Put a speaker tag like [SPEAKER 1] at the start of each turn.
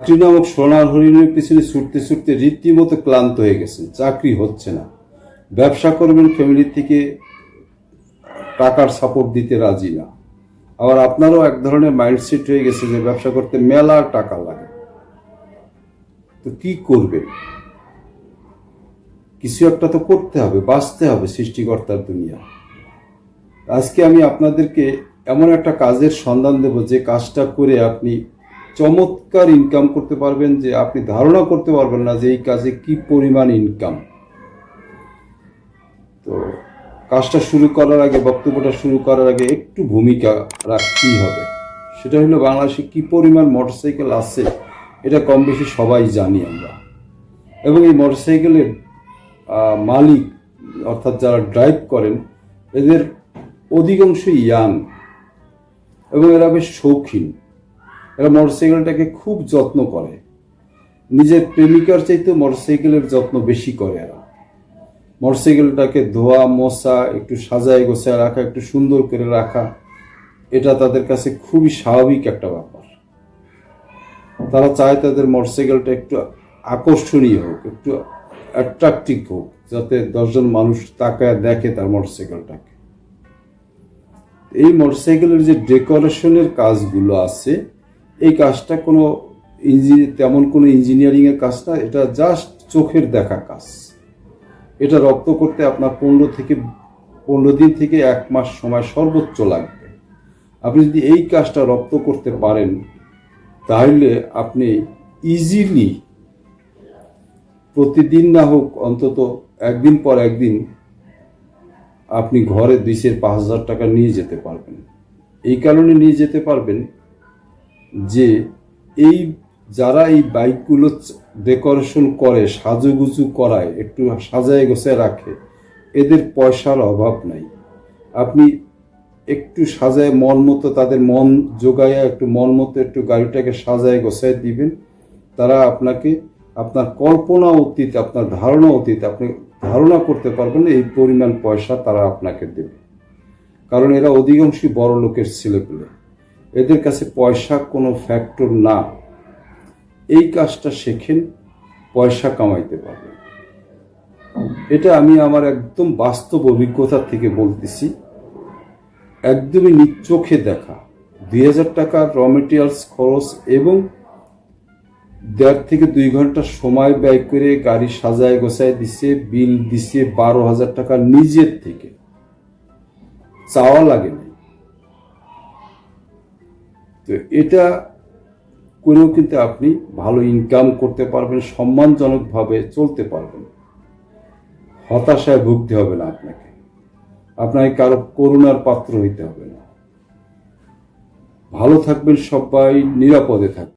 [SPEAKER 1] চাকরি নামক সোনার হরিণের পিছনে ছুটতে ছুটতে রীতিমতো ক্লান্ত হয়ে গেছেন, চাকরি হচ্ছে না। ব্যবসা করবেন, ফ্যামিলি থেকে টাকার সাপোর্ট দিতে রাজি না। আবার আপনারও এক ধরনের মাইন্ডসেট হয়ে গেছে যে ব্যবসা করতে মেলা টাকা লাগে। তো কি করবেন? কিছু একটা তো করতে হবে, বাঁচতে হবে সৃষ্টিকর্তার দুনিয়া। আজকে আমি আপনাদেরকে এমন একটা কাজের সন্ধান দেব যে কাজটা করে আপনি চমৎকার ইনকাম করতে পারবেন, যে আপনি ধারণা করতে পারবেন না যে এই কাজে কি পরিমাণ ইনকাম। তো কাজটা শুরু করার আগে, বক্তব্যটা শুরু করার আগে একটু ভূমিকা রাখতেই হবে। সেটা হলো বাংলাদেশে কি পরিমাণ মোটরসাইকেল আছে এটা কম বেশি সবাই জানি আমরা। এবং এই মোটরসাইকেলের মালিক অর্থাৎ যারা ড্রাইভ করেন এদের অধিকাংশই ইয়াং এবং এরা বেশ শৌখিন। এরা মোটরসাইকেলটাকে খুব যত্ন করে, নিজের প্রেমিকার চাইতে মোটরসাইকেলের যত্ন বেশি করে এরা। মোটরসাইকেলটাকে ধোয়া মোছা, একটু সাজায় গোছায় রাখা, একটু সুন্দর করে রাখা, এটা তাদের কাছে খুবই স্বাভাবিক একটা ব্যাপার। তারা চায় তাদের মোটরসাইকেলটা একটু আকর্ষণীয় হোক, একটু অ্যাট্রাকটিভ হোক, যাতে 10 জন মানুষ তাকায় দেখে তার মোটরসাইকেলটাকে। এই মোটরসাইকেলের যে ডেকোরেশনের কাজগুলো আছে, এই কাজটা তেমন কোনো ইঞ্জিনিয়ারিংয়ের কাজ না, এটা জাস্ট চোখের দেখা কাজ। এটা রপ্ত করতে আপনার 15 দিন থেকে 1 মাস সময় সর্বোচ্চ লাগবে। আপনি যদি এই কাজটা রপ্ত করতে পারেন তাহলে আপনি ইজিলি প্রতিদিন না হোক অন্তত একদিন পর একদিন আপনি ঘরে 2,000-5,000 টাকা নিয়ে যেতে পারবেন। এই কারণে নিয়ে যেতে পারবেন যে যারা এই বাইকগুলো ডেকোরেশন করে, সাজুগুজু করায়, একটু সাজায় গোছায় রাখে, এদের পয়সার অভাব নাই। আপনি একটু সাজায় মন মতো, তাদের মন জোগাইয়া একটু মন মতো একটু গাড়িটাকে সাজায় গোছায় দিবেন, তারা আপনাকে আপনার কল্পনা অতীত, আপনার ধারণা অতীত আপনি ধারণা করতে পারবেন এই পরিমাণ পয়সা তারা আপনাকে দেবে। কারণ এরা অধিকাংশই বড় লোকের ছেলেপুলে, এদের কাছে পয়সা কোনো ফ্যাক্টর না। এই কাজটা শেখেন, পয়সা কামাইতে পারবেন। এটা আমি আমার একদম বাস্তব অভিজ্ঞতা থেকে বলতেছি, একদমই নিজ চোখে দেখা। 2,000 টাকার র মেটেরিয়ালস খরচ এবং 1.5 থেকে 2 ঘন্টা সময় ব্যয় করে গাড়ি সাজায় গোছায় দিছে, বিল দিছে 12,000 টাকা নিজের থেকে, চাওয়া লাগে না। তো এটা করেও কিন্তু আপনি ভালো ইনকাম করতে পারবেন, সম্মানজনকভাবে চলতে পারবেন। হতাশায় ভুগতে হবে না আপনাকে কারো করুণার পাত্র হইতে হবে না। ভালো থাকবেন সবাই, নিরাপদে থাকবেন।